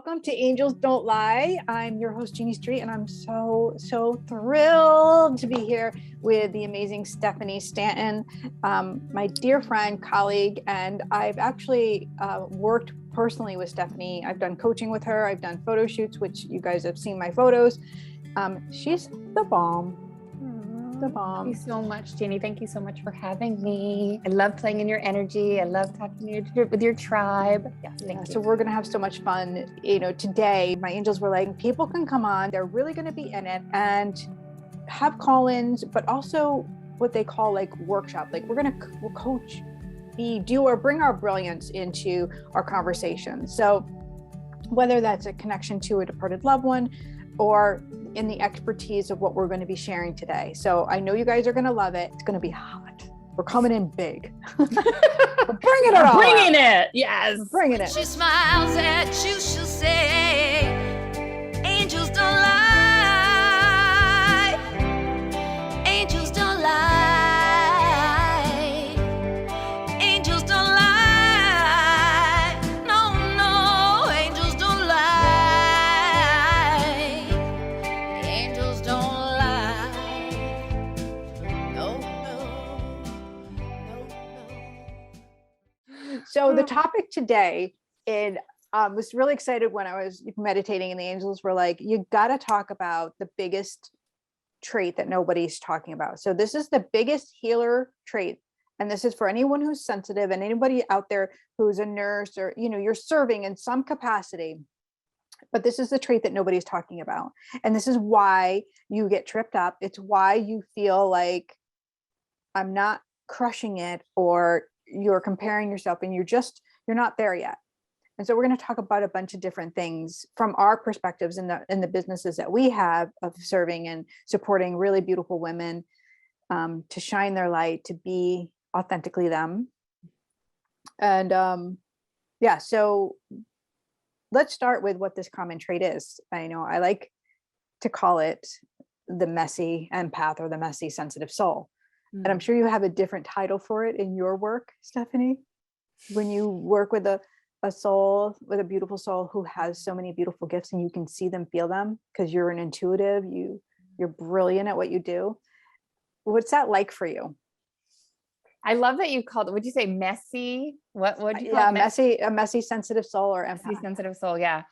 Welcome to Angels Don't Lie. I'm your host, Jeanne Street, and I'm so thrilled to be here with the amazing Stephanie Stanton, my dear friend, colleague, and I've actually worked personally with Stephanie. I've done coaching with her. I've done photo shoots, which you guys have seen my photos. She's the bomb. The bomb. Thank you so much, Jeannie. Thank you so much for having me. I love playing in your energy. I love talking to you with your tribe. Yes, thank you. So we're going to have so much fun. Today my angels were like, people can come on. They're really going to be in it and have call-ins, but also what they call like workshop. Like we'll coach, bring our brilliance into our conversation. So whether that's a connection to a departed loved one or in the expertise of what we're going to be sharing today. So I know you guys are going to love it. It's going to be hot. We're coming in big. We're bringing it all. Bringing it. Yes. We're bringing it. She smiles at you, she'll say, angels don't lie. Angels don't lie. Angels don't lie. No, angels don't lie. Angels don't lie. No. So the topic today, and was really excited when I was meditating and the angels were like, you got to talk about the biggest trait that nobody's talking about. So this is the biggest healer trait. And this is for anyone who's sensitive and anybody out there who's a nurse or, you're serving in some capacity. But this is the trait that nobody's talking about. And this is why you get tripped up. It's why you feel like I'm not crushing it, or you're comparing yourself and you're not there yet. And so we're going to talk about a bunch of different things from our perspectives in the businesses that we have of serving and supporting really beautiful women to shine their light, to be authentically them. And so let's start with what this common trait is. I know I like to call it the messy empath or the messy sensitive soul. And I'm sure you have a different title for it in your work, Stephanie, when you work with a soul, with a beautiful soul who has so many beautiful gifts and you can see them, feel them, because you're an intuitive, you're brilliant at what you do. What's that like for you? I love that you called it, would you say messy? What would you call it? A messy sensitive soul or empath. Messy sensitive soul. Yeah.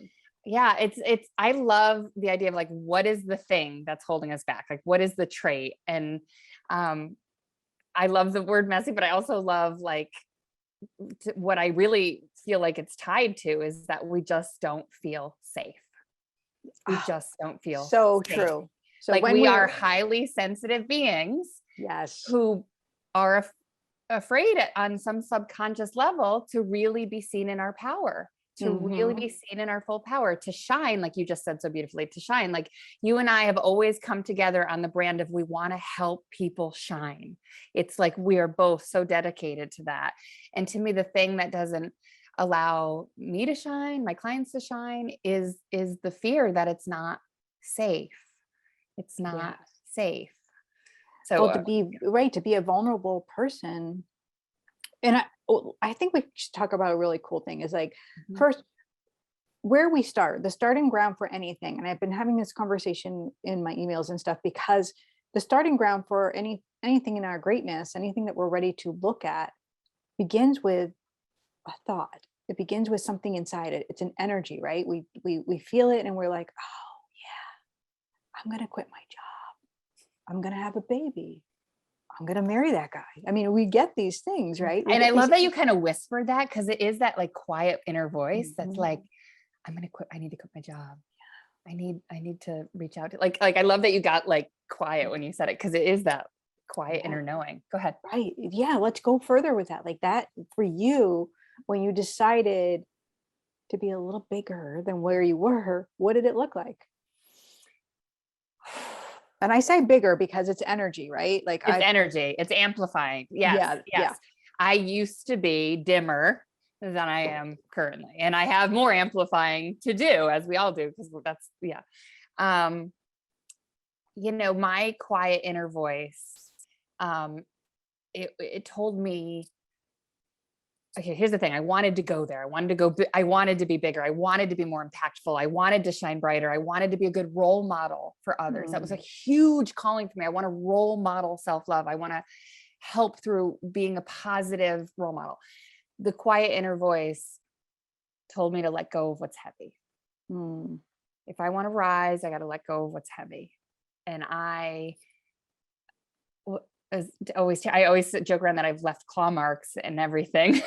Yeah. It's, I love the idea of like, what is the thing that's holding us back? Like, what is the trait? And, I love the word messy, but I also love what I really feel like it's tied to is that we just don't feel safe. We just don't feel so safe. True. So like we are highly sensitive beings, yes, who are afraid on some subconscious level to really be seen in our power, to really be seen in our full power, to shine, like you just said so beautifully, to shine. Like you and I have always come together on the brand of we want to help people shine. It's like we are both so dedicated to that. And to me, the thing that doesn't allow me to shine, my clients to shine, is the fear that it's not safe. It's not safe. So to be a vulnerable person. And I think we should talk about a really cool thing is like, first, where we start, the starting ground for anything. And I've been having this conversation in my emails and stuff, because the starting ground for anything in our greatness, anything that we're ready to look at, begins with a thought. It begins with something inside it. It's an energy, right? We feel it and we're like, oh yeah, I'm going to quit my job. I'm going to have a baby. I'm going to marry that guy. I mean, we get these things, right? And I love that you kind of whispered that, because it is that like quiet inner voice that's like, I'm going to quit. I need to quit my job. I need to reach out to like, I love that you got like quiet when you said it, because it is that quiet inner knowing. Go ahead. Right. Yeah. Let's go further with that. Like that for you, when you decided to be a little bigger than where you were, what did it look like? And I say bigger because it's energy, right? Like it's energy, it's amplifying. Yes. Yeah. I used to be dimmer than I am currently. And I have more amplifying to do, as we all do, because that's, my quiet inner voice, it told me okay, here's the thing. I wanted to go there. I wanted to go, I wanted to be bigger. I wanted to be more impactful. I wanted to shine brighter. I wanted to be a good role model for others. That was a huge calling for me. I want to role model self-love. I want to help through being a positive role model. The quiet inner voice told me to let go of what's heavy. If I want to rise, I got to let go of what's heavy. And I always joke around that I've left claw marks and everything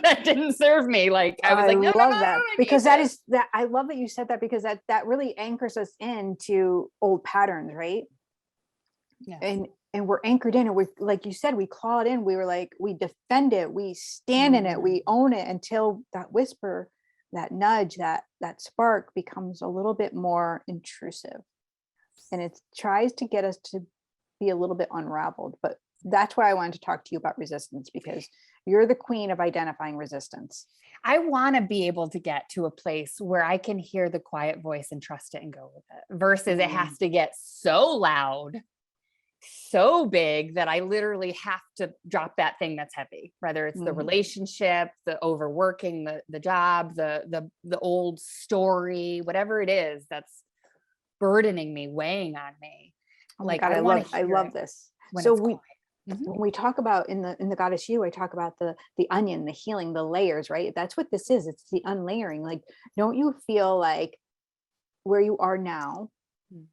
that didn't serve me. Like I was like, no, love no, that, no, because I love that you said that, because that really anchors us into old patterns, right? Yes. And we're anchored in, and we, like you said, we clawed in. We were like, we defend it, we stand in it, we own it, until that whisper, that nudge, that spark becomes a little bit more intrusive, and it tries to get us to be a little bit unraveled. But that's why I wanted to talk to you about resistance, because you're the queen of identifying resistance. I want to be able to get to a place where I can hear the quiet voice and trust it and go with it, versus it has to get so loud, so big that I literally have to drop that thing that's heavy, whether it's the relationship, the overworking, the job, the old story, whatever it is that's burdening me, weighing on me. Oh my God, I love this. So when we talk about in the Goddess You, I talk about the onion, the healing, the layers, right? That's what this is. It's the unlayering. Like, don't you feel like where you are now,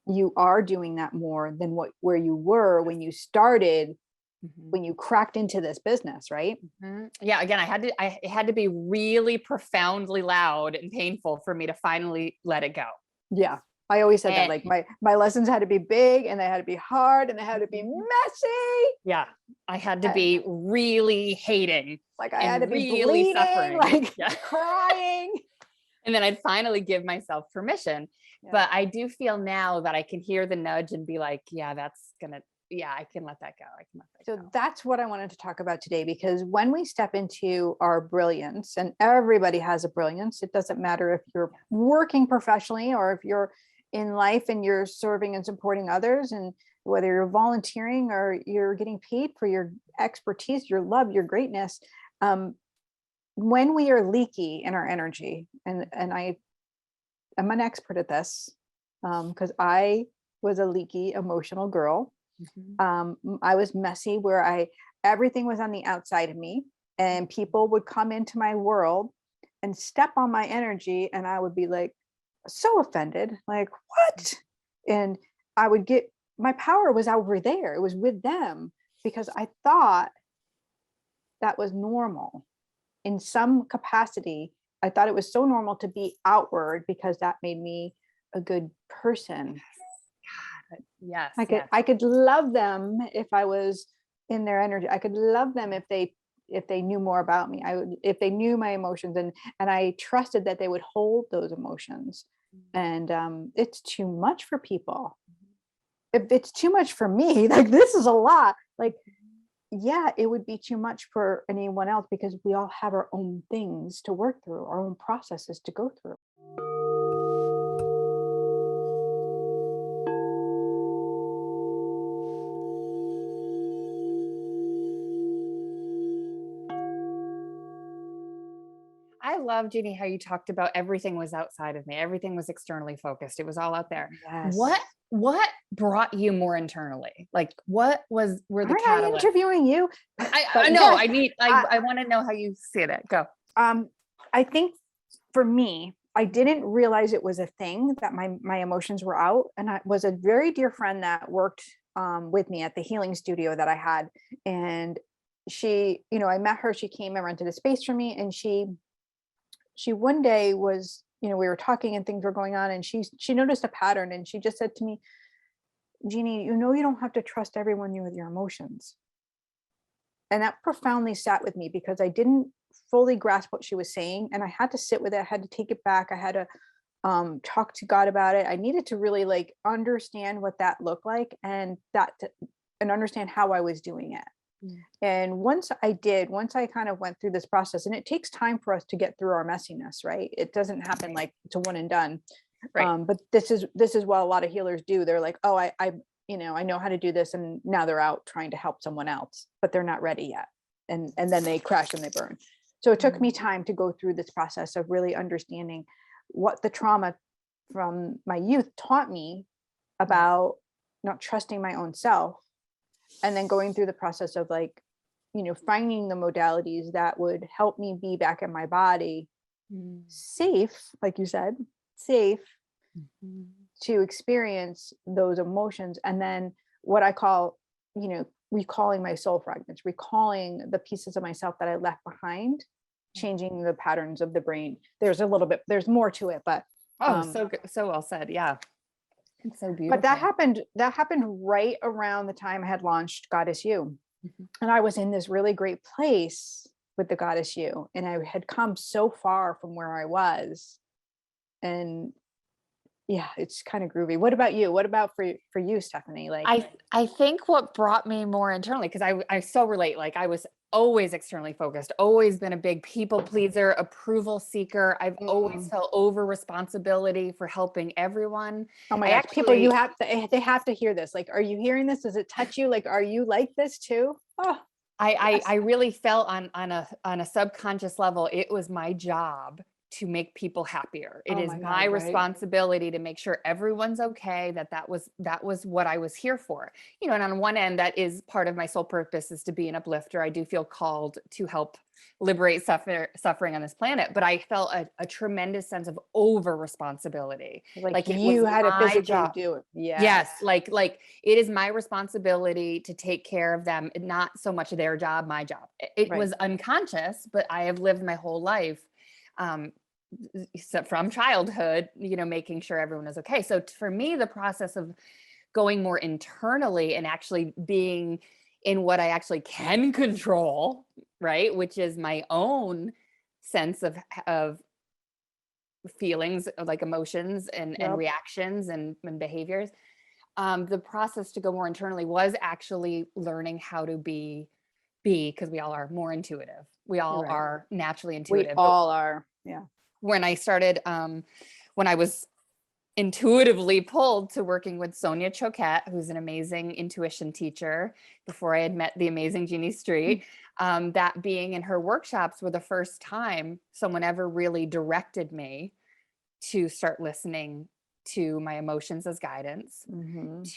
you are doing that more than where you were when you started, when you cracked into this business, right? Yeah. Again, it had to be really profoundly loud and painful for me to finally let it go. Yeah. I always said that, like my lessons had to be big, and they had to be hard, and they had to be messy. Yeah. I had to be really hating. Like I had to be really bleeding, suffering. like crying. And then I'd finally give myself permission. Yeah. But I do feel now that I can hear the nudge and be like, I can let that go. So that's what I wanted to talk about today, because when we step into our brilliance, and everybody has a brilliance, it doesn't matter if you're working professionally or if you're in life and you're serving and supporting others, and whether you're volunteering or you're getting paid for your expertise, your love, your greatness. When we are leaky in our energy, and I'm an expert at this, because I was a leaky emotional girl. I was messy, where everything was on the outside of me, and people would come into my world and step on my energy, and I would be like so offended, like, what? And I would get, my power was over there. It was with them, because I thought that was normal in some capacity. I thought it was so normal to be outward, because that made me a good person. Yes. I could love them if I was in their energy. I could love them if they knew more about me. If they knew my emotions, and I trusted that they would hold those emotions. And it's too much for people. If it's too much for me, like, this is a lot. Like, yeah, it would be too much for anyone else, because we all have our own things to work through, our own processes to go through. I love, Jeannie, how you talked about everything was outside of me. Everything was externally focused. It was all out there. Yes. What brought you more internally? Like, were the catalysts? I'm interviewing you. I know. Yes, I want to know how you see it. Go. I think for me, I didn't realize it was a thing, that my emotions were out. And I was a very dear friend that worked with me at the healing studio that I had. And she, I met her, she came and rented a space for me. And she one day was, we were talking and things were going on, and she noticed a pattern, and she just said to me, Jeannie, you don't have to trust everyone with your emotions. And that profoundly sat with me, because I didn't fully grasp what she was saying, and I had to sit with it. I had to take it back. I had to talk to God about it. I needed to really understand what that looked like, and understand how I was doing it. And once I kind of went through this process, and it takes time for us to get through our messiness, right? It doesn't happen like it's a one and done. Right. But this is what a lot of healers do. They're like, oh, I know how to do this. And now they're out trying to help someone else, but they're not ready yet. And then they crash and they burn. So it took me time to go through this process of really understanding what the trauma from my youth taught me about not trusting my own self, and then going through the process of like, finding the modalities that would help me be back in my body, safe, like you said, safe to experience those emotions. And then what I call, recalling my soul fragments, recalling the pieces of myself that I left behind, changing the patterns of the brain. There's there's more to it, but so good. So well said. Yeah. It's so beautiful. but that happened right around the time I had launched Goddess You. And I was in this really great place with the Goddess You, and I had come so far from where I was. And yeah, it's kind of groovy. What about you? What about for you, Stephanie? Like, I think what brought me more internally, because I so relate, like I was always externally focused, always been a big people pleaser, approval seeker. I've always felt over responsibility for helping everyone. oh my gosh, people, they have to hear this. Like, are you hearing this? Does it touch you? Like, are you like this too? Oh, I really felt on a subconscious level, it was my job to make people happier. It is my responsibility to make sure everyone's okay, that was what I was here for. And on one end, that is part of my soul purpose, is to be an uplifter. I do feel called to help liberate suffering on this planet, but I felt a tremendous sense of over responsibility. Like you had to physically do it. Yeah. Yes. Like it is my responsibility to take care of them, not so much their job, my job. It was unconscious, but I have lived my whole life, from childhood, making sure everyone is okay. So for me, the process of going more internally and actually being in what I actually can control, right, which is my own sense of feelings, like emotions and reactions and behaviors. The process to go more internally was actually learning how to be, because we all are more intuitive. We all are naturally intuitive. We all are. Yeah. When I started, when I was intuitively pulled to working with Sonia Choquette, who's an amazing intuition teacher, before I had met the amazing Jeanne Street, that being in her workshops were the first time someone ever really directed me to start listening to my emotions as guidance,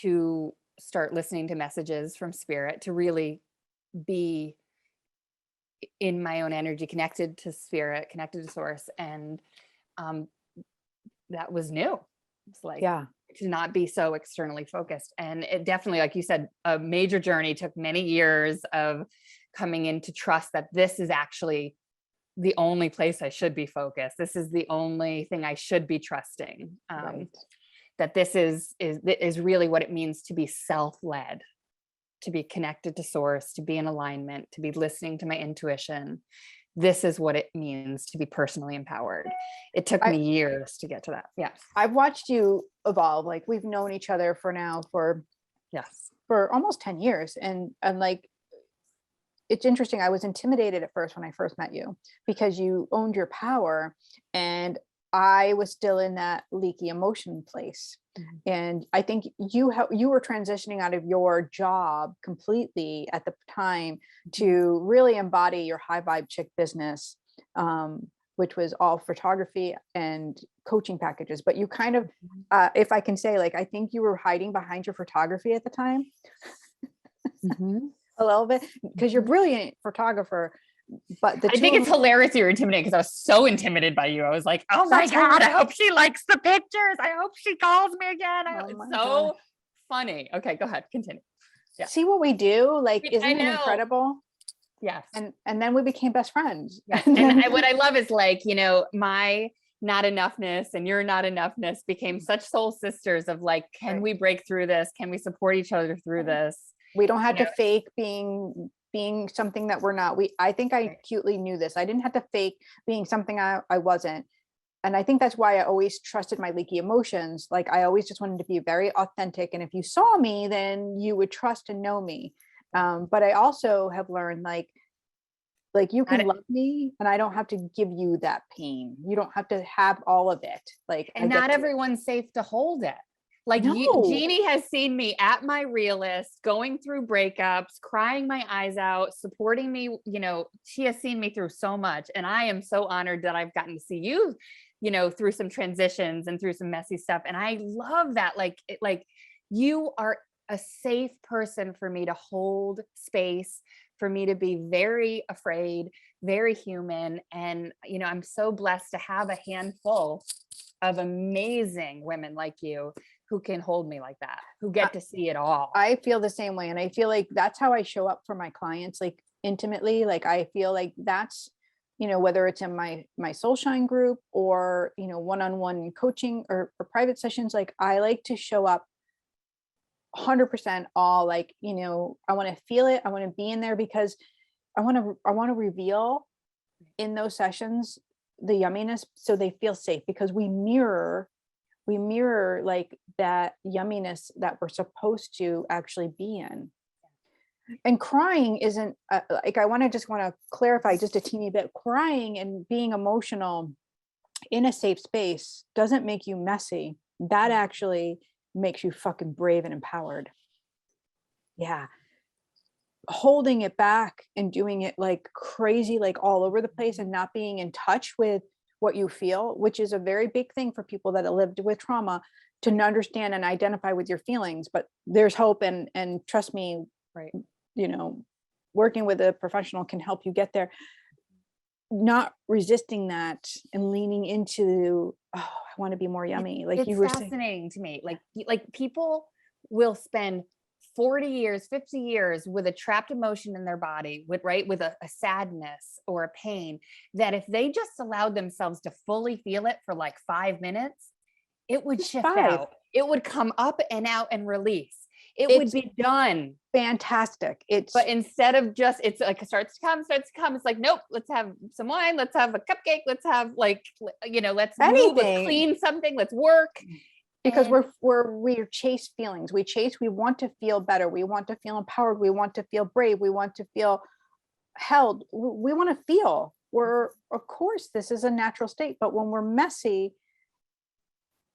to start listening to messages from spirit, to really be in my own energy, connected to spirit, connected to source. And that was new. It's like, to not be so externally focused. And it definitely, like you said, a major journey, took many years of coming into trust that this is actually the only place I should be focused. This is the only thing I should be trusting. That this is really what it means to be self-led, to be connected to source, to be in alignment, to be listening to my intuition. This is what it means to be personally empowered. It took me years to get to that. Yeah. I've watched you evolve. Like, we've known each other for almost 10 years. And like, it's interesting. I was intimidated at first when I first met you, because you owned your power and I was still in that leaky emotion place. And I think you were transitioning out of your job completely at the time to really embody your high vibe chick business, which was all photography and coaching packages. But you kind of, if I can say, like, I think you were hiding behind your photography at the time. A little bit, because you're a brilliant photographer. But I think it's hilarious you're intimidated, because I was so intimidated by you. I was like, oh my God, I hope she likes the pictures. I hope she calls me again. It's so funny. Okay, go ahead, continue. Yeah. See what we do? Like, isn't it incredible? Yes. And then we became best friends. Yes. And what I love is, like, my not enoughness and your not enoughness became such soul sisters of like, can we break through this? Can we support each other through this? We don't have to fake being something that we're not. I think I acutely knew this. I didn't have to fake being something I wasn't. And I think that's why I always trusted my leaky emotions. Like, I always just wanted to be very authentic. And if you saw me, then you would trust and know me. But I also have learned, like you can love me and I don't have to give you that pain. You don't have to have all of it. Like, and not everyone's safe to hold it. Like No. Jeannie has seen me at my realest, going through breakups, crying my eyes out, supporting me. You know, she has seen me through so much. And I am so honored that I've gotten to see you, you know, through some transitions and through some messy stuff. And I love that. Like you are a safe person for me to hold space, for me to be very afraid, very human. And, you know, I'm so blessed to have a handful of amazing women like you who can hold me like that, who get to see it all. I feel the same way. And I feel like that's how I show up for my clients, like intimately. Like, I feel like that's, you know, whether it's in my soul shine group or, you know, one-on-one coaching or private sessions, like I like to show up 100% all, like, you know, I want to feel it. I want to be in there because I want to reveal in those sessions the yumminess so they feel safe, because we mirror like that yumminess that we're supposed to actually be in. And crying isn't like, I want to clarify just a teeny bit. Crying and being emotional in a safe space doesn't make you messy. That actually makes you fucking brave and empowered. Yeah. Holding it back and doing it like crazy, like all over the place, and not being in touch with what you feel, which is a very big thing for people that have lived with trauma, to understand and identify with your feelings. But there's hope, and trust me, Right. You know, working with a professional can help you get there. Not resisting that and leaning into, oh, I want to be more yummy. Like it's you were fascinating to me. Like people will spend 40 years, 50 years with a trapped emotion in their body, with a sadness or a pain, that if they just allowed themselves to fully feel it for like 5 minutes, it would shift out. It would come up and out and release. It would be done. Fantastic. But instead of just, it's like, it starts to come. It's like, nope, let's have some wine. Let's have a cupcake. Let's have, like, you know, let's move, let's clean something. Let's work. Because we're chase feelings. We want to feel better. We want to feel empowered. We want to feel brave. We want to feel held. We want to feel. Of course, this is a natural state, but when we're messy,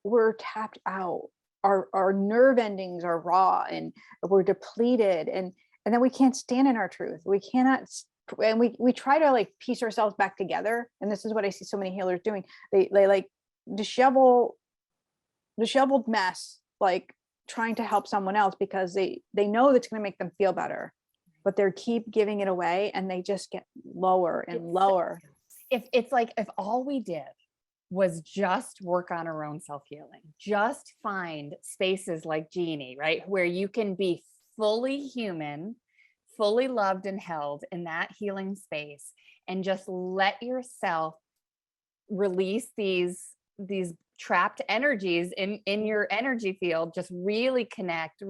we're tapped out. Our nerve endings are raw and we're depleted, and then we can't stand in our truth. We cannot, and we try to like piece ourselves back together. And this is what I see so many healers doing. They like disheveled mess, like trying to help someone else because they know that's going to make them feel better, but they keep giving it away, and they just get lower and lower. If all we did was just work on our own self-healing, just find spaces like Jeannie, right, where you can be fully human, fully loved and held in that healing space, and just let yourself release these trapped energies in your energy field, just really connect.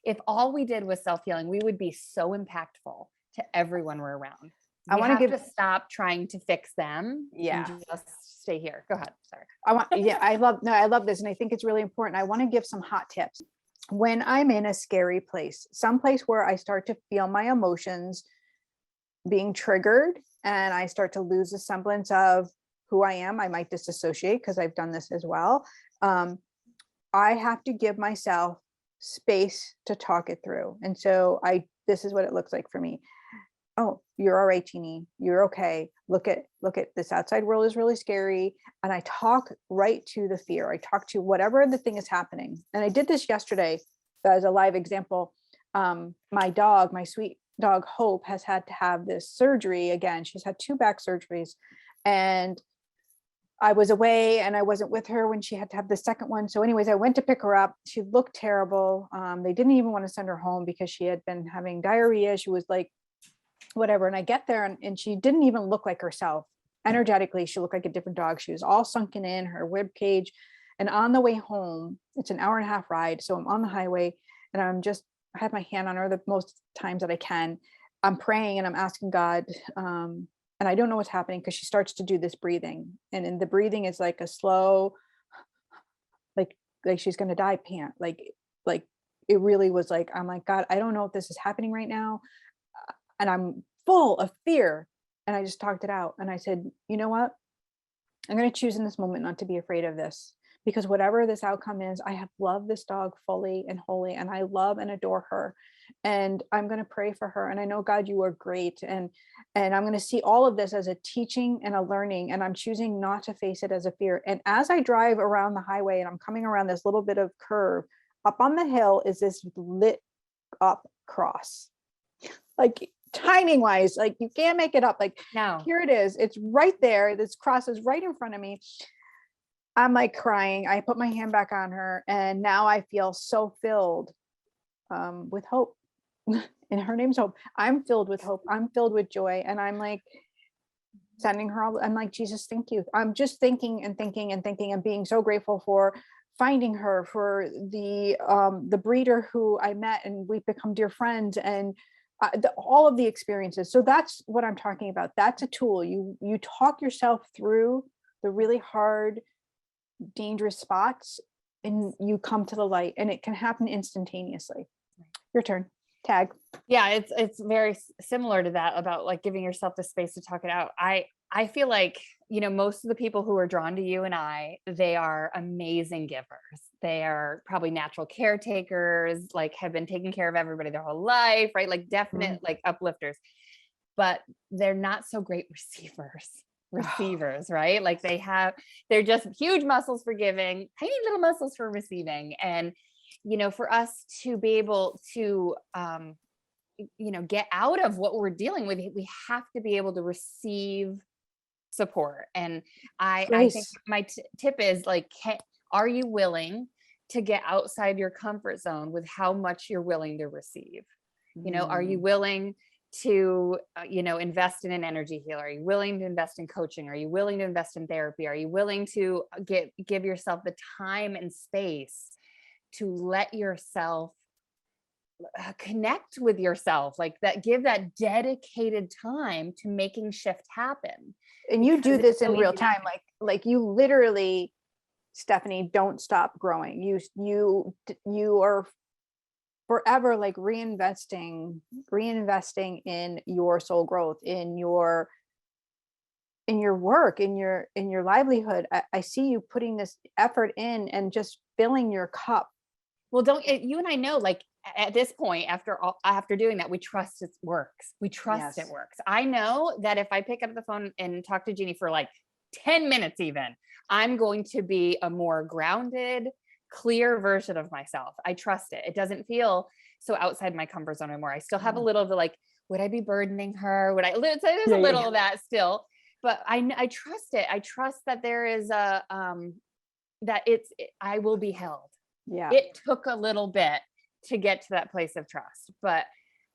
If all we did was self-healing, we would be so impactful to everyone we're around. I want to stop trying to fix them. Yeah. And just stay here. Go ahead. Sorry. I love this. And I think it's really important. I want to give some hot tips. When I'm in a scary place, someplace where I start to feel my emotions being triggered and I start to lose a semblance of who I am, I might disassociate, because I've done this as well. I have to give myself space to talk it through. And so this is what it looks like for me. Oh, you're all right, Jeannie. You're okay. Look at this outside world is really scary. And I talk right to the fear. I talk to whatever the thing is happening. And I did this yesterday as a live example. My dog, my sweet dog, Hope, has had to have this surgery again. She's had 2 back surgeries. And I was away and I wasn't with her when she had to have the second one. So anyways, I went to pick her up. She looked terrible. They didn't even want to send her home because she had been having diarrhea. She was like, whatever. And I get there and she didn't even look like herself. Energetically, she looked like a different dog. She was all sunken in her rib cage. And on the way home, it's an 1.5-hour ride. So I'm on the highway and I have my hand on her the most times that I can. I'm praying and I'm asking God, and I don't know what's happening, because she starts to do this breathing. And in the breathing is like a slow, like she's going to die pant. Like it really was like, I'm like, God, I don't know if this is happening right now. And I'm full of fear. And I just talked it out. And I said, you know what? I'm going to choose in this moment not to be afraid of this, because whatever this outcome is, I have loved this dog fully and wholly, and I love and adore her. And I'm going to pray for her. And I know, God, you are great. And I'm going to see all of this as a teaching and a learning, and I'm choosing not to face it as a fear. And as I drive around the highway and I'm coming around this little bit of curve, up on the hill is this lit up cross. Like timing wise, like you can't make it up. Like, No. here it is. It's right there. This cross is right in front of me. I'm like crying. I put my hand back on her, and now I feel so filled with hope. And her name's Hope. I'm filled with hope. I'm filled with joy. And I'm like sending her all, I'm like, Jesus, thank you. I'm just thinking and thinking and thinking and being so grateful for finding her, for the breeder who I met and we've become dear friends, and all of the experiences. So that's what I'm talking about. That's a tool. You talk yourself through the really hard, dangerous spots, and you come to the light, and it can happen instantaneously. Your turn. Tag. Yeah, it's very similar to that, about like giving yourself the space to talk it out. I feel like, you know, most of the people who are drawn to you and I, they are amazing givers. They are probably natural caretakers, like have been taking care of everybody their whole life, right? Like definite like uplifters, but they're not so great receivers, right? Like they're just huge muscles for giving, tiny little muscles for receiving. And you know, for us to be able to, you know, get out of what we're dealing with, we have to be able to receive support. And I think my tip is like, are you willing to get outside your comfort zone with how much you're willing to receive? You know, are you willing to, you know, invest in an energy healer? Are you willing to invest in coaching? Are you willing to invest in therapy? Are you willing to give yourself the time and space to let yourself connect with yourself, like that, give that dedicated time to making shift happen? And you do this in real time. Like you literally, Stephanie, don't stop growing. You are forever like reinvesting in your soul growth, in your work, in your livelihood. I see you putting this effort in and just filling your cup. Well, you and I know, like at this point, after doing that, we trust it works. We trust it works. I know that if I pick up the phone and talk to Jeanne for like 10 minutes, even, I'm going to be a more grounded, clear version of myself. I trust it. It doesn't feel so outside my comfort zone anymore. I still have a little of the like, would I be burdening her? There's a little of that still, but I trust it. I trust that there is I will be held. Yeah. It took a little bit to get to that place of trust, but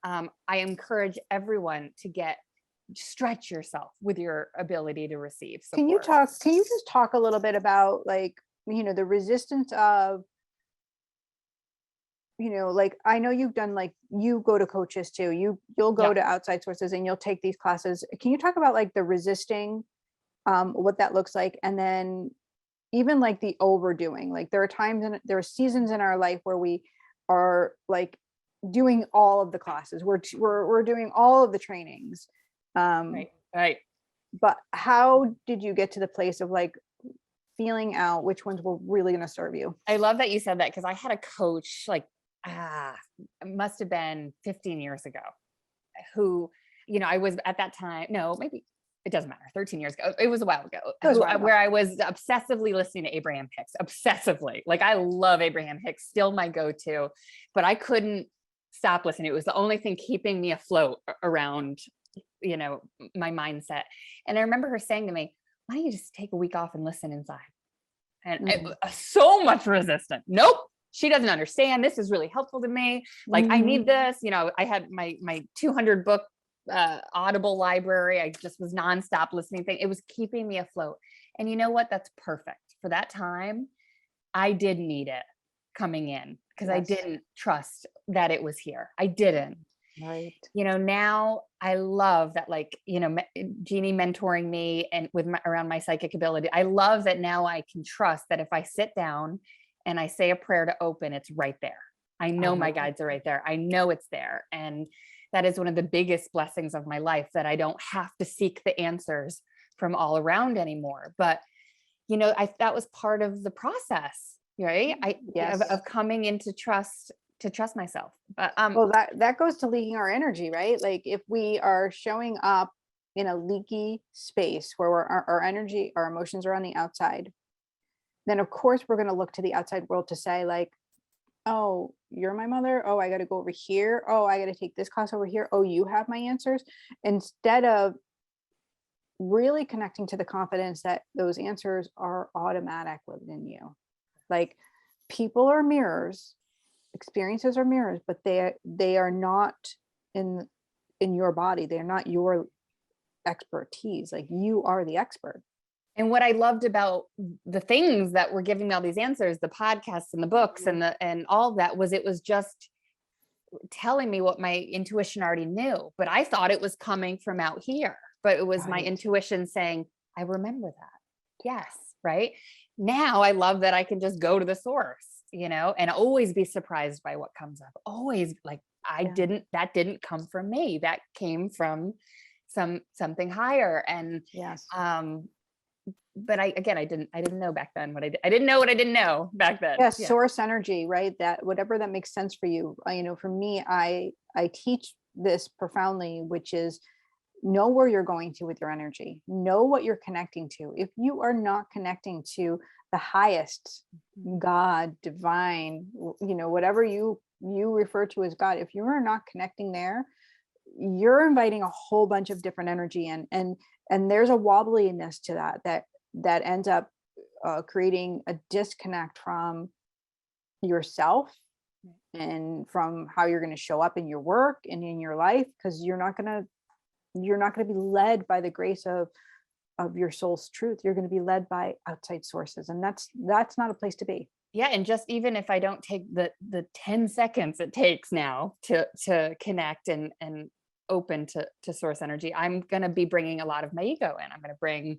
I encourage everyone to stretch yourself with your ability to receive support. Can you just talk a little bit about, like, you know, the resistance of, you know, like, I know you've done, like, you go to coaches too, you'll go to outside sources and you'll take these classes. Can you talk about like the resisting, what that looks like? And then even like the overdoing, like there are seasons in our life where we are like doing all of the classes, we're doing all of the trainings, right. But how did you get to the place of like feeling out which ones were really going to serve you? I love that you said that, because I had a coach, like it must have been 15 years ago, who, you know, I was at that time, no, maybe it doesn't matter, 13 years ago, it was a while ago, where I was obsessively listening to Abraham Hicks, obsessively. Like, I love Abraham Hicks, still my go-to, but I couldn't stop listening. It was the only thing keeping me afloat around, you know, my mindset. And I remember her saying to me, why don't you just take a week off and listen inside? And so much resistance. Nope. She doesn't understand. This is really helpful to me. Like, I need this. You know, I had my 200 book Audible library. I just was nonstop listening thing. It was keeping me afloat. And you know what? That's perfect for that time. I did need it coming in, because I didn't trust that it was here. I didn't. Right. You know, now I love that, like, you know, Jeanne mentoring me and around my psychic ability. I love that now I can trust that if I sit down and I say a prayer to open, it's right there. I know my guides are right there. I know it's there. And that is one of the biggest blessings of my life, that I don't have to seek the answers from all around anymore. But, that was part of the process, right? Yes. Of coming into trust, to trust myself. But well, that goes to leaking our energy, right? Like if we are showing up in a leaky space where our energy, our emotions are on the outside, then of course we're going to look to the outside world to say like, oh, you're my mother. Oh, I got to go over here. Oh, I got to take this class over here. Oh, you have my answers. Instead of really connecting to the confidence that those answers are automatic within you. Like people are mirrors, experiences are mirrors, but they are not in your body. They're not your expertise. Like you are the expert. and what I loved about the things that were giving me all these answers, the podcasts and the books and all that, was it was just telling me what my intuition already knew, but I thought it was coming from out here, but it was my intuition saying, I remember that. Yes. Right. Now I love that I can just go to the source, and always be surprised by what comes up. Always like, that didn't come from me. That came from something higher. And, Yes. but I didn't know back then I didn't know what I didn't know back then. Yes. Source energy, right? That whatever that makes sense for you. For me, I teach this profoundly, which is know where you're going to with your energy, know what you're connecting to. If you are not connecting to the highest, God, divine, whatever you refer to as God, if you are not connecting there, you're inviting a whole bunch of different energy in, and there's a wobbliness to that ends up creating a disconnect from yourself and from how you're going to show up in your work and in your life, because you're not going to be led by the grace of your soul's truth. You're going to be led by outside sources, and that's not a place to be. Yeah. And just even if I don't take the 10 seconds it takes now to connect and open to source energy, I'm going to be bringing a lot of my ego in. I'm going to bring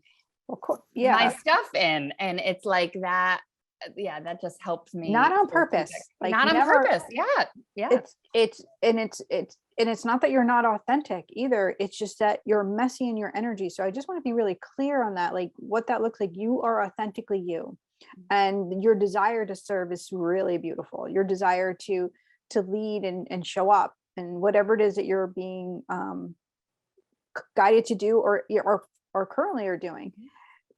my stuff in. And it's like that. Yeah. That just helps me. Not on purpose. Like not on purpose. Yeah. Yeah. It's not that you're not authentic either. It's just that you're messy in your energy. So I just want to be really clear on that, like what that looks like. You are authentically you, and your desire to serve is really beautiful. Your desire to lead and show up, and whatever it is that you're being guided to do or currently are doing,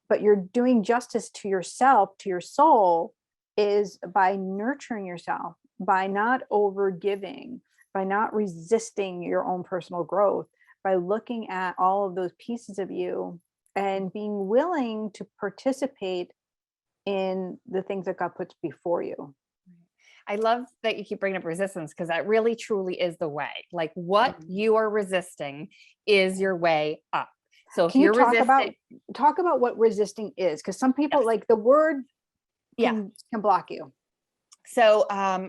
but you're doing justice to yourself, to your soul, is by nurturing yourself, by not over giving, by not resisting your own personal growth, by looking at all of those pieces of you and being willing to participate in the things that God puts before you. I love that you keep bringing up resistance, because that really truly is the way. Like what you are resisting is your way up. So if you're resisting, talk about what resisting is, because some people like the word can block you. So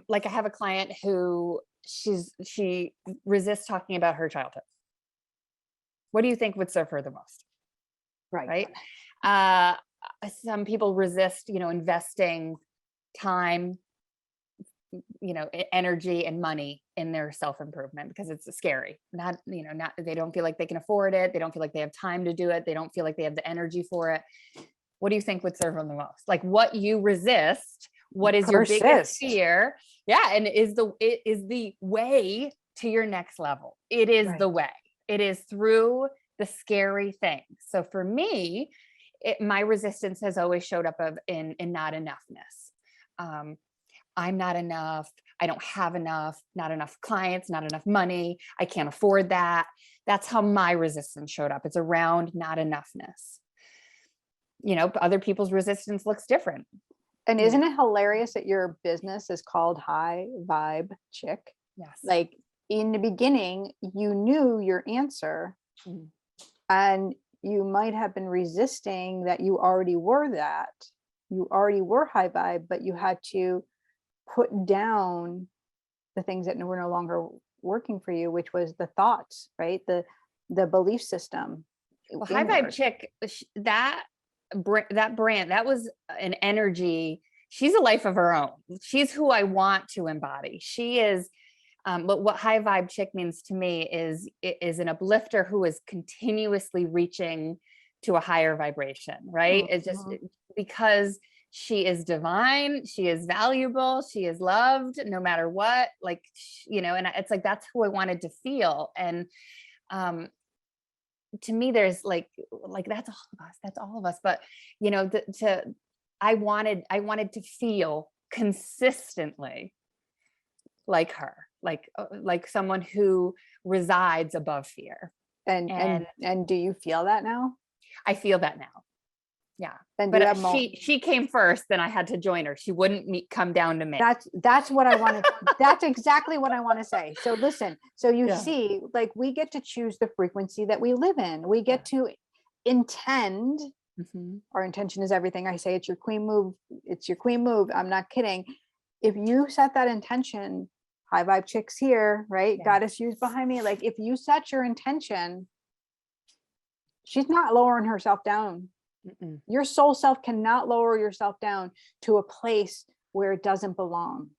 like I have a client who she resists talking about her childhood. What do you think would serve her the most? Right. Some people resist, investing time, energy and money in their self-improvement because it's scary. They don't feel like they can afford it. They don't feel like they have time to do it. They don't feel like they have the energy for it. What do you think would serve them the most? Like what you resist, what is your biggest fear? Yeah. And it is the way to your next level. It is the way. It is through the scary things. So for me, my resistance has always showed up in not enoughness. I'm not enough. I don't have enough, not enough clients, not enough money. I can't afford that. That's how my resistance showed up. It's around not enoughness. Other people's resistance looks different. And isn't it hilarious that your business is called High Vibe Chick? Yes. Like in the beginning, you knew your answer and you might have been resisting that you already were that. You already were high vibe, but you had to put down the things that were no longer working for you, which was the thoughts, right? The belief system. Well, High Vibe Chick, that brand, that was an energy. She's a life of her own. She's who I want to embody. She is, but what High Vibe Chick means to me is an uplifter who is continuously reaching to a higher vibration, right? It's just because she is divine, she is valuable, she is loved no matter what, like, you know, and it's like, that's who I wanted to feel. And to me, there's like that's all of us. But you know, I wanted to feel consistently like her, like someone who resides above fear. And do you feel that now? I feel that now. Yeah. Then But she came first, then I had to join her. She wouldn't come down to me. That's what I wanted. That's exactly what I want to say. So listen, so you see, like, we get to choose the frequency that we live in. We get to intend. Our intention is everything. I say it's your queen move. It's your queen move. I'm not kidding. If you set that intention, high vibe chicks here, right? Goddess U's behind me. Like, if you set your intention, she's not lowering herself down. Your soul self cannot lower yourself down to a place where it doesn't belong.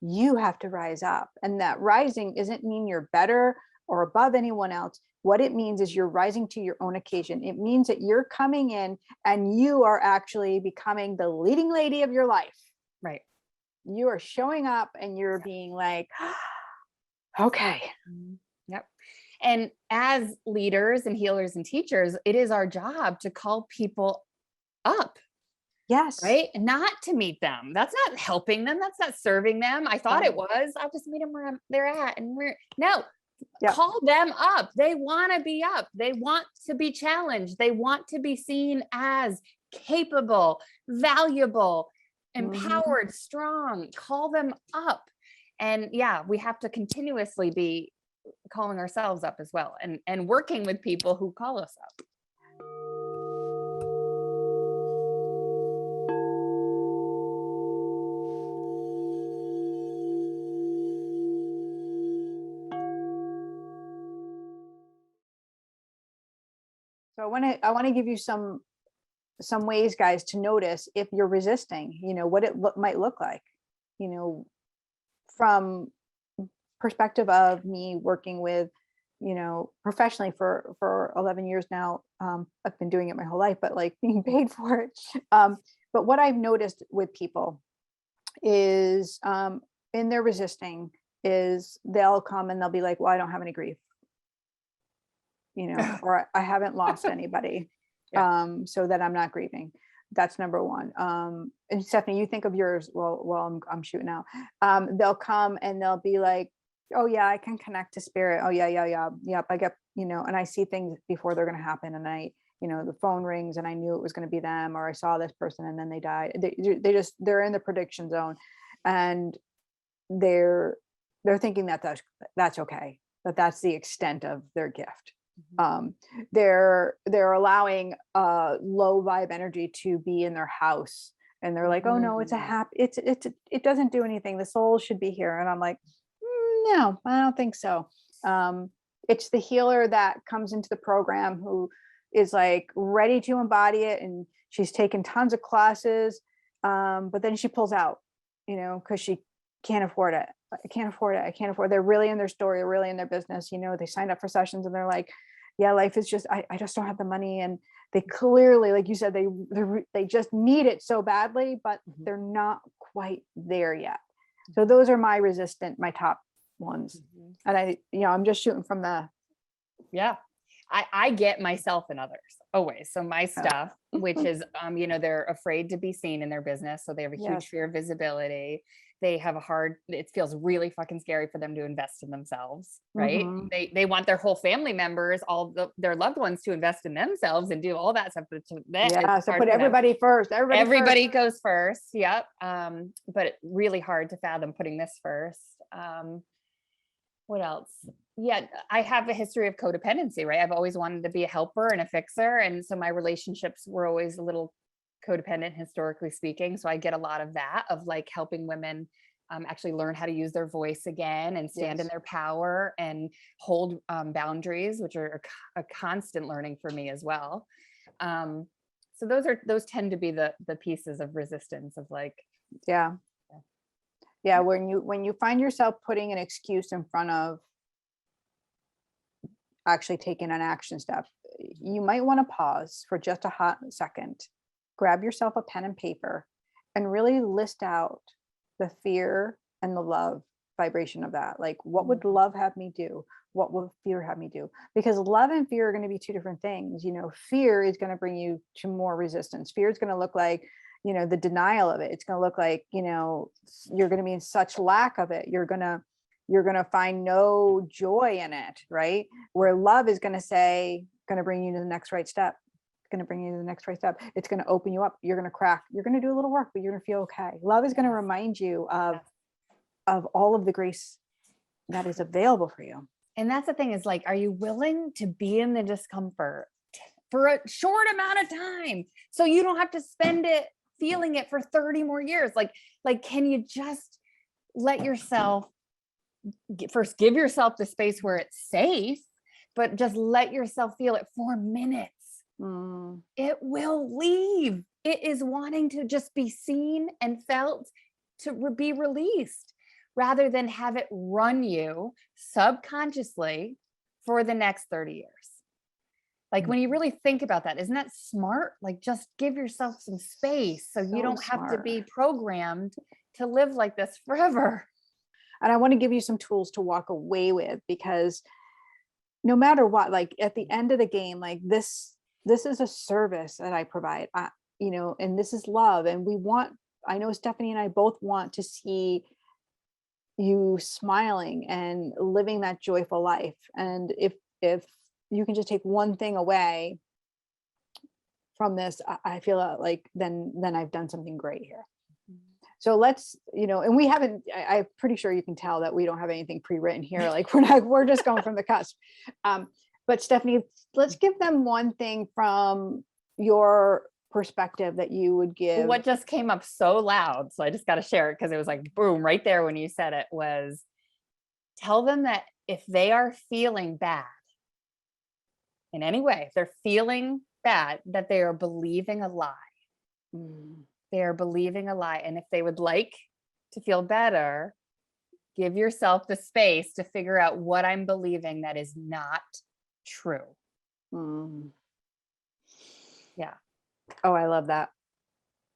You have to rise up. And that rising doesn't mean you're better or above anyone else. What it means is you're rising to your own occasion. It means that you're coming in and you are actually becoming the leading lady of your life. Right. You are showing up and you're being like, okay. Yep. And as leaders and healers and teachers, it is our job to call people up. Yes. Right. Not to meet them. That's not helping them. That's not serving them. I thought it was. I'll just meet them where they're at. And call them up. They want to be up. They want to be challenged. They want to be seen as capable, valuable, empowered, strong. Call them up. And we have to continuously be calling ourselves up as well, and working with people who call us up. So I want to give you some ways, guys, to notice if you're resisting, you know, what it might look like, you know, from perspective of me working with, you know, professionally for 11 years now. I've been doing it my whole life, but like being paid for it. But what I've noticed with people is in their resisting is they'll come and they'll be like, well, I don't have any grief, you know, or I haven't lost anybody. So that I'm not grieving. That's number one. And Stephanie, you think of yours. Well, I'm shooting now. They'll come and they'll be like, oh yeah, I can connect to spirit. Oh yeah. Yep. I get, you know, and I see things before they're going to happen. And you know, the phone rings and I knew it was going to be them, or I saw this person and then they died. They're in the prediction zone, and they're thinking that that's okay, that that's the extent of their gift. They're allowing low vibe energy to be in their house, and they're like, oh no, it's it doesn't do anything. The soul should be here. And I'm like, no, I don't think so. It's the healer that comes into the program who is like ready to embody it, and she's taken tons of classes, but then she pulls out, you know, because she can't afford it. I can't afford it. They're really in their story, they're really in their business. You know, they signed up for sessions and they're like, yeah, life is just, I just don't have the money. And they clearly, like you said, they just need it so badly, but they're not quite there yet. So those are my top ones. And I'm just shooting from the. Yeah. I get myself and others always. So my stuff, which is, they're afraid to be seen in their business. So they have a huge fear of visibility. They have it feels really fucking scary for them to invest in themselves, right? They want their whole family members, their loved ones, to invest in themselves and do all that stuff. So put everybody first. Everybody goes first. Yep. But really hard to fathom putting this first. What else? Yeah, I have a history of codependency, right? I've always wanted to be a helper and a fixer. And so my relationships were always a little codependent, historically speaking. So I get a lot of that, of like helping women actually learn how to use their voice again and stand in their power and hold boundaries, which are a constant learning for me as well. So those tend to be the pieces of resistance of like, when you find yourself putting an excuse in front of actually taking an action step, you might want to pause for just a hot second, grab yourself a pen and paper, and really list out the fear and the love vibration of that. Like, what would love have me do? What will fear have me do? Because love and fear are going to be two different things. You know, fear is going to bring you to more resistance. Fear is going to look like, you know, the denial of it. It's going to look like, you know, you're going to be in such lack of it. You're going to find no joy in it, right? Where love is going to bring you to the next right step. It's going to bring you to the next right step. It's going to open you up. You're going to crack. You're going to do a little work, but you're going to feel okay. Love is going to remind you of all of the grace that is available for you. And that's the thing, is like, are you willing to be in the discomfort for a short amount of time so you don't have to spend it feeling it for 30 more years? Like, can you just let yourself first give yourself the space where it's safe, but just let yourself feel it for minutes. It will leave. It is wanting to just be seen and felt, to be released, rather than have it run you subconsciously for the next 30 years. Like, when you really think about that, isn't that smart? Like, just give yourself some space so you don't have to be programmed to live like this forever. And I want to give you some tools to walk away with, because no matter what, like at the end of the game, like this is a service that I provide, you know, and this is love. And I know Stephanie and I both want to see you smiling and living that joyful life. And if you can just take one thing away from this, I feel like then I've done something great here. So let's, you know, and we haven't, I'm pretty sure you can tell that we don't have anything pre-written here. Like we're just going from the cusp. But Stephanie, let's give them one thing from your perspective that you would give. What just came up so loud, so I just got to share it because it was like, boom, right there when you said it, was tell them that if they are feeling bad in any way, if they're feeling bad, that they are believing a lie. They are believing a lie. And if they would like to feel better, give yourself the space to figure out what I'm believing that is not true. Yeah. Oh, I love that.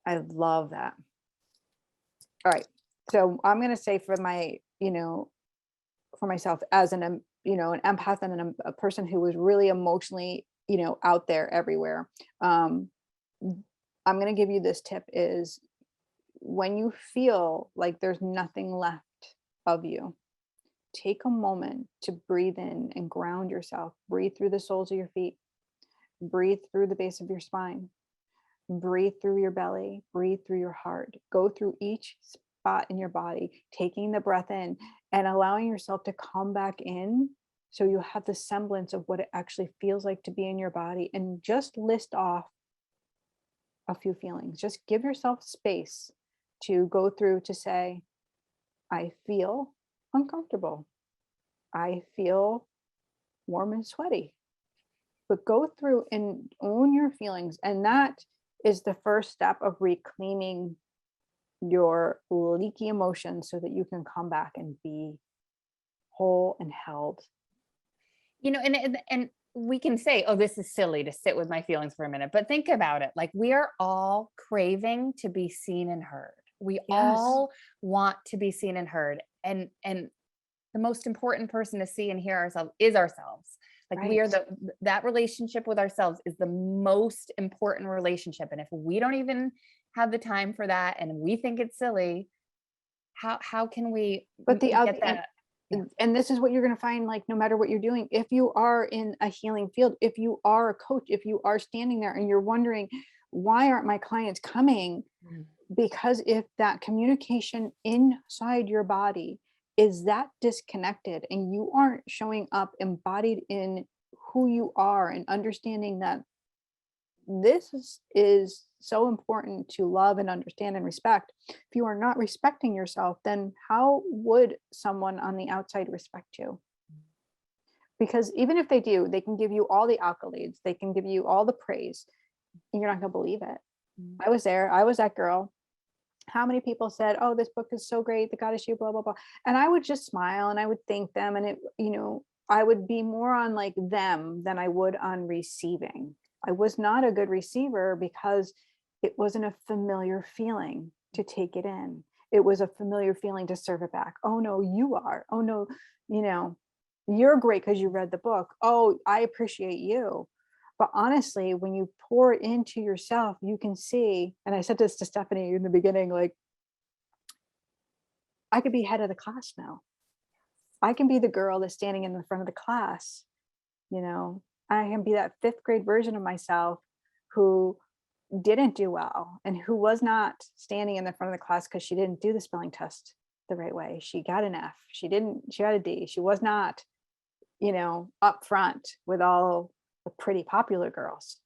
I love that. All right. So I'm going to say for myself as an empath and a person who was really emotionally, out there everywhere. I'm going to give you this tip is when you feel like there's nothing left of you, take a moment to breathe in and ground yourself. Breathe through the soles of your feet. Breathe through the base of your spine. Breathe through your belly. Breathe through your heart. Go through each spot in your body, taking the breath in and allowing yourself to come back in so you have the semblance of what it actually feels like to be in your body, and just list off a few feelings. Just give yourself space to go through to say, I feel uncomfortable. I feel warm and sweaty. But go through and own your feelings. And that is the first step of reclaiming your leaky emotions so that you can come back and be whole and held. And we can say, oh, this is silly to sit with my feelings for a minute, but think about it. Like, we are all craving to be seen and heard. We all want to be seen and heard. And the most important person to see and hear ourselves is ourselves. Like, we are that relationship with ourselves is the most important relationship. And if we don't even have the time for that, and we think it's silly, how can we get that? And this is what you're going to find, like, no matter what you're doing, if you are in a healing field, if you are a coach, if you are standing there and you're wondering, why aren't my clients coming? Because if that communication inside your body is that disconnected and you aren't showing up embodied in who you are and understanding that this is so important to love and understand and respect. If you are not respecting yourself, then how would someone on the outside respect you? Because even if they do, they can give you all the accolades, they can give you all the praise, and you're not going to believe it. I was there. I was that girl. How many people said, oh, this book is so great, the goddess you, blah, blah, blah. And I would just smile and I would thank them. And I would be more on like them than I would on receiving. I was not a good receiver because it wasn't a familiar feeling to take it in. It was a familiar feeling to serve it back. Oh no, you are. Oh no, you know, you're great because you read the book. Oh, I appreciate you. But honestly, when you pour it into yourself, you can see, and I said this to Stephanie in the beginning, like, I could be head of the class now. I can be the girl that's standing in the front of the class. You know, I can be that 5th grade version of myself who didn't do well and who was not standing in the front of the class because she didn't do the spelling test the right way. She got an F. She got a D. She was not, you know, up front with all the pretty popular girls.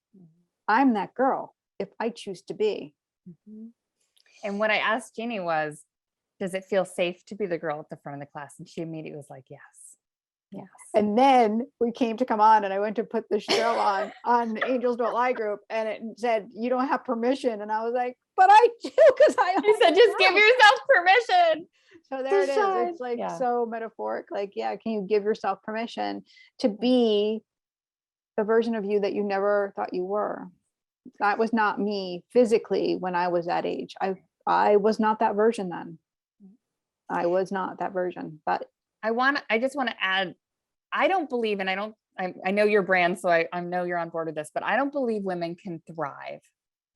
I'm that girl if I choose to be. And what I asked Jeannie was, does it feel safe to be the girl at the front of the class? And she immediately was like, yes. Yes. And then we came to come on and I went to put the show on Angels Don't Lie group and it said, you don't have permission. And I was like, but I do, because I You said, just give yourself permission. So there it is. shine. It's like Yeah. so metaphoric. Like, yeah, can you give yourself permission to be the version of you that you never thought you were? That was not me physically when I was that age. I was not that version then. I was not that version, but I just want to add, I don't believe, and I know your brand, so I know you're on board with this, but I don't believe women can thrive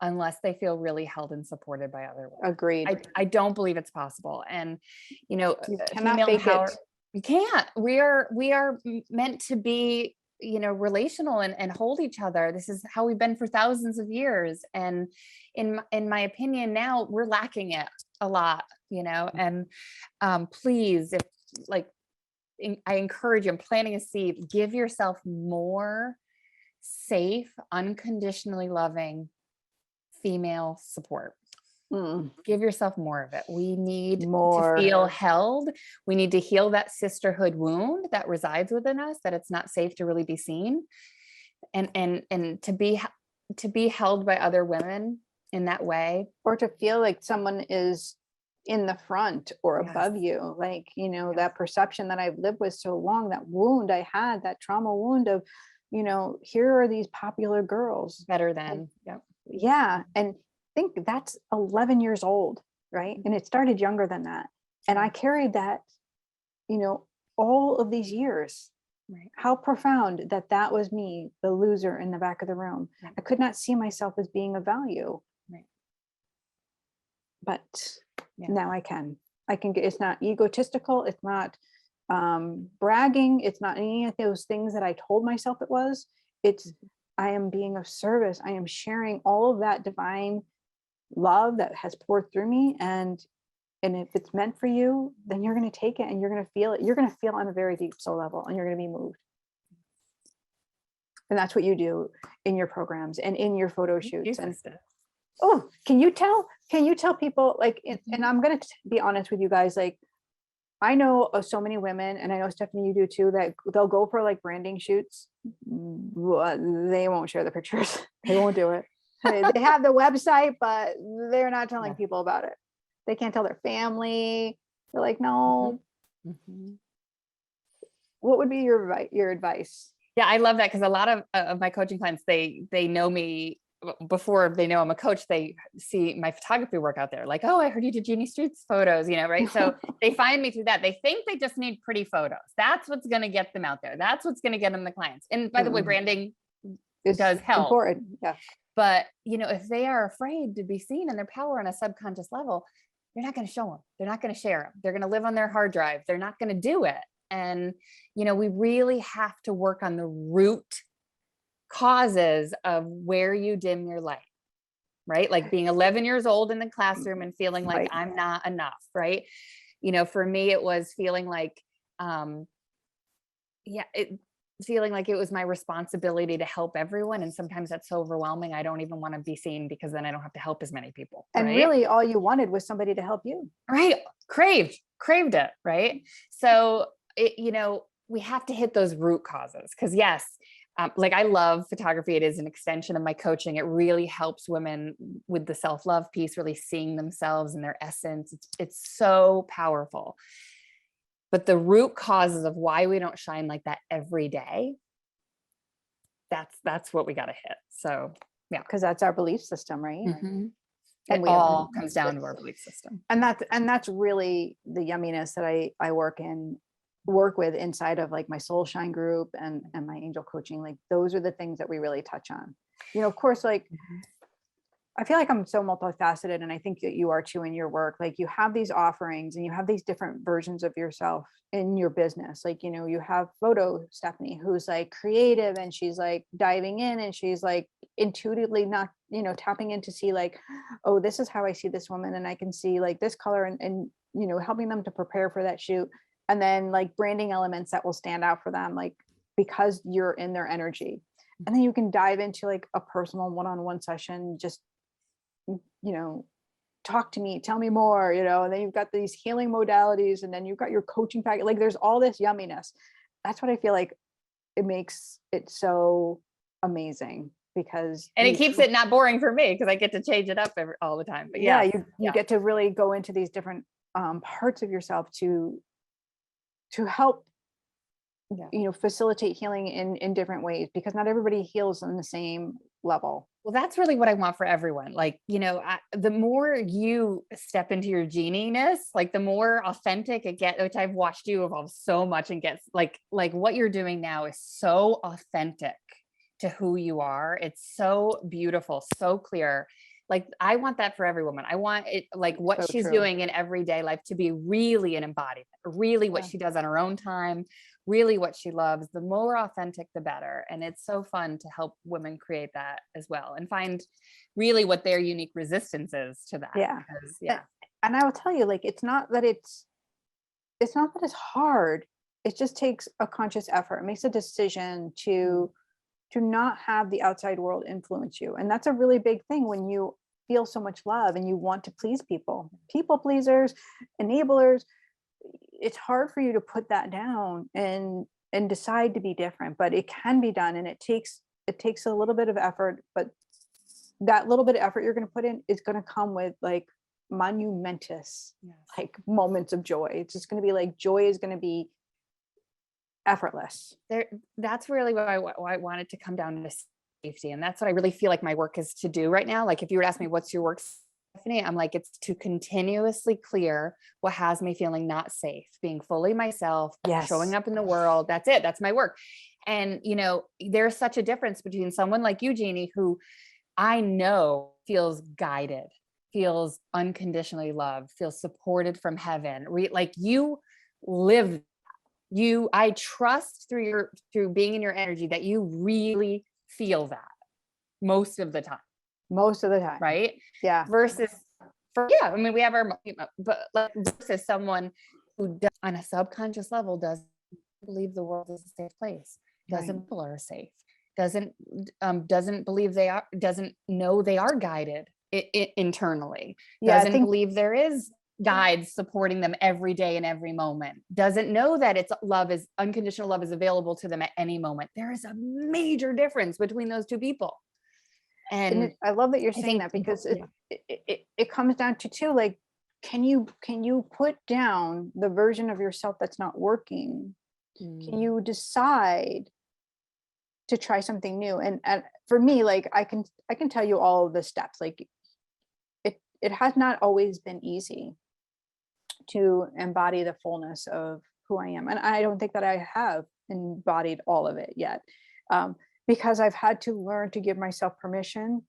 unless they feel really held and supported by other women. agreed. I don't believe it's possible. And, you know, You cannot female fake power, it. you can't. We are meant to be, you know, relational and hold each other. This is how we've been for thousands of years. And in my opinion, now we're lacking it a lot, you know, and please, if like, I encourage you, I'm planting a seed, give yourself more safe, unconditionally loving female support. Give yourself more of it. We need More. to feel held. We need to heal that sisterhood wound that resides within us, that it's not safe to really be seen. And to be held by other women in that way. Or to feel like someone is in the front or Yes. above you, like, you know, that perception that I've lived with so long, that wound I had, that trauma wound of, you know, here are these popular girls. Better than, yeah. Yeah. And I think that's 11 years old, right? And it started younger than that. And I carried that, you know, all of these years. Right. How profound that was me, the loser in the back of the room. Right. I could not see myself as being of value. Right. But Yeah. now I can get, it's not egotistical. It's not bragging. It's not any of those things that I told myself it was. It's, I am being of service. I am sharing all of that divine love that has poured through me. And if it's meant for you, then you're going to take it and you're going to feel it. You're going to feel on a very deep soul level and you're going to be moved. And that's what you do in your programs and in your photo shoots. And oh, can you tell people, like, and I'm going to be honest with you guys, like, I know of so many women, and I know Stephanie, you do too, that they'll go for like branding shoots. They won't share the pictures. They won't do it. They have the website, but they're not telling people about it. They can't tell their family. They're like, no. What would be your advice? Yeah, I love that, because a lot of my coaching clients, they know me before they know I'm a coach. They see my photography work out there, like, oh, I heard you did Jeanne Street's photos, you know, right? So they find me through that. They think they just need pretty photos. That's what's going to get them out there. That's what's going to get them the clients. And by the way, branding does help. Important. Yeah. But, you know, if they are afraid to be seen in their power on a subconscious level, you're not going to show them. They're not going to share them. They're going to live on their hard drive. They're not going to do it. And, you know, we really have to work on the root causes of where you dim your light, right? Like being 11 years old in the classroom and feeling like I'm not enough, right? You know, for me, it was feeling like, feeling like it was my responsibility to help everyone. And sometimes that's so overwhelming. I don't even want to be seen, because then I don't have to help as many people. And really all you wanted was somebody to help you. Right. Craved it. Right. So, you know, we have to hit those root causes, because yes, like I love photography. It is an extension of my coaching. It really helps women with the self-love piece, really seeing themselves and their essence. It's so powerful. But the root causes of why we don't shine like that every day, that's what we got to hit. So yeah, because that's our belief system, right? it And we all comes down to our belief system. And that's really the yumminess that I work with inside of like my soul shine group and my angel coaching. Like those are the things that we really touch on. You know, of course, like I feel like I'm so multifaceted, and I think that you are too in your work. Like you have these offerings and you have these different versions of yourself in your business. Like, you know, you have Photo Stephanie, who's like creative and she's like diving in and she's like intuitively not, you know, tapping in to see like, oh, this is how I see this woman, and I can see like this color and you know, helping them to prepare for that shoot. And then like branding elements that will stand out for them, like because you're in their energy. And then you can dive into like a personal one-on-one session, just, you know, talk to me, tell me more, you know, and then you've got these healing modalities, and then you've got your coaching package. Like there's all this yumminess. That's what I feel like it makes it so amazing, because And it keeps it not boring for me, because I get to change it up all the time. But yeah, you get to really go into these different parts of yourself to help, you know, facilitate healing in different ways, because not everybody heals on the same level. Well, that's really what I want for everyone. Like, you know, the more you step into your Jeannie-ness, like the more authentic it gets, which I've watched you evolve so much, and gets like what you're doing now is so authentic to who you are. It's so beautiful, so clear. Like I want that for every woman. I want it, like what So she's true. doing in everyday life, to be really an embodiment, really what she does on her own time, really what she loves. The more authentic, the better. And it's so fun to help women create that as well, and find really what their unique resistance is to that. Yeah. Because, yeah. And I will tell you, like, it's not that it's hard. It just takes a conscious effort. It makes a decision to not have the outside world influence you. And that's a really big thing when you feel so much love and you want to please people pleasers, enablers. It's hard for you to put that down and decide to be different, but it can be done. And it takes a little bit of effort, but that little bit of effort you're going to put in is going to come with like monumentous, like moments of joy. It's just going to be like, joy is going to be effortless. That's really what I wanted to come down to safety. And that's what I really feel like my work is to do right now. Like if you were to ask me, what's your work, Stephanie? I'm like, it's to continuously clear what has me feeling not safe, being fully myself, showing up in the world. That's it. That's my work. And, you know, there's such a difference between someone like you, Jeannie, who I know feels guided, feels unconditionally loved, feels supported from heaven. Like you live, I trust through being in your energy that you really feel that most of the time. Right. Yeah. Versus I mean, we have our, but like, versus someone who does, on a subconscious level, doesn't believe the world is a safe place, doesn't people are safe, doesn't believe they are, doesn't know they are guided internally, doesn't believe there is guides supporting them every day and every moment, doesn't know that unconditional love is available to them at any moment. There is a major difference between those two people. And I love that you're saying that, because it comes down to too, like, can you put down the version of yourself that's not working? Can you decide to try something new? And for me, like I can tell you all of the steps. Like it has not always been easy to embody the fullness of who I am. And I don't think that I have embodied all of it yet. Because I've had to learn to give myself permission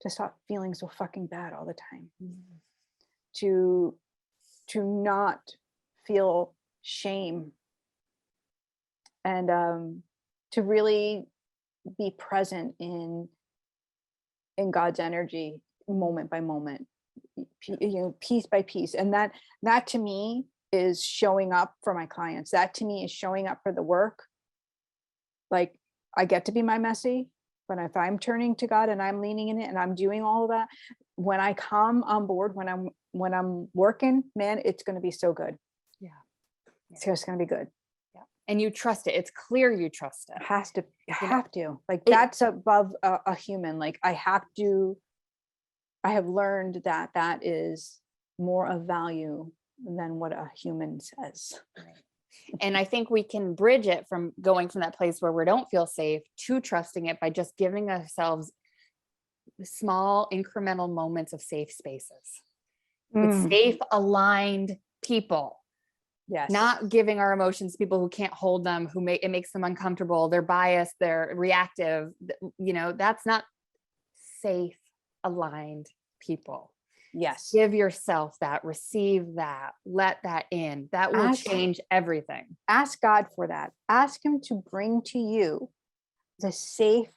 to stop feeling so fucking bad all the time. To not feel shame, and to really be present in God's energy, moment by moment, piece by piece. And that to me is showing up for my clients. That to me is showing up for the work. Like, I get to be my messy, but if I'm turning to God and I'm leaning in it and I'm doing all of that, when I come on board, when I'm working, man, it's going to be so good. Yeah. It's just going to be good. Yeah. And you trust it. It's clear you trust it. Have to. Like that's above a human. Like I have learned that is more of value than what a human says. Right. And I think we can bridge it from going from that place where we don't feel safe to trusting it by just giving ourselves small incremental moments of safe spaces with safe, aligned people. Yes. Not giving our emotions to people who can't hold them, it makes them uncomfortable. They're biased, they're reactive. That's not safe, aligned people. Yes. Give yourself that, receive that, let that in. That will change everything. Ask God for that. Ask him to bring to you the safe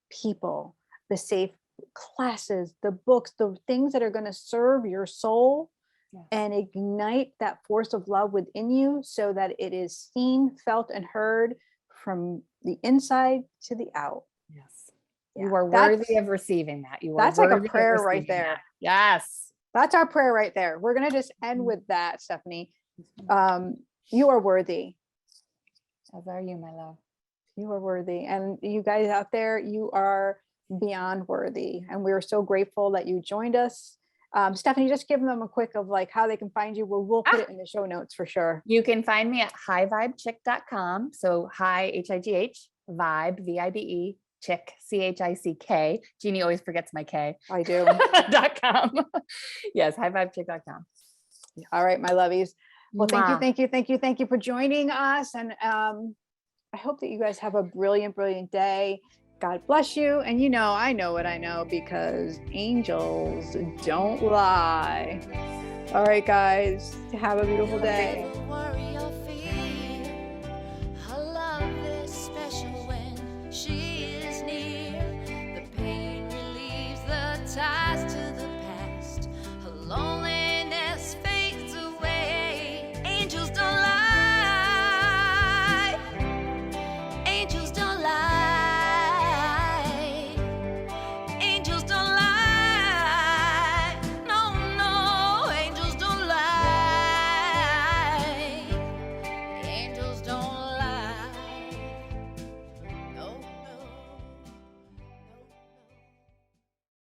people, the safe classes, the books, the things that are going to serve your soul. Yes. And ignite that force of love within you so that it is seen, felt, and heard from the inside to the out. Yes. Yeah. You are worthy of receiving that. That's like a prayer right there. That. Yes. That's our prayer right there. We're going to just end with that, Stephanie. You are worthy. As are you, my love. You are worthy. And you guys out there, you are beyond worthy. And we're so grateful that you joined us. Stephanie, just give them a quick of like how they can find you. We'll put it in the show notes for sure. You can find me at highvibechick.com. So high, H-I-G-H, vibe, V-I-B-E, chick, C-H-I-C-K. Jeannie always forgets my K. I do. .com. Yes, highvibechick.com. All right, my lovies. Well, thank you for joining us. And I hope that you guys have a brilliant, brilliant day. God bless you. And I know what I know because angels don't lie. All right, guys, have a beautiful day.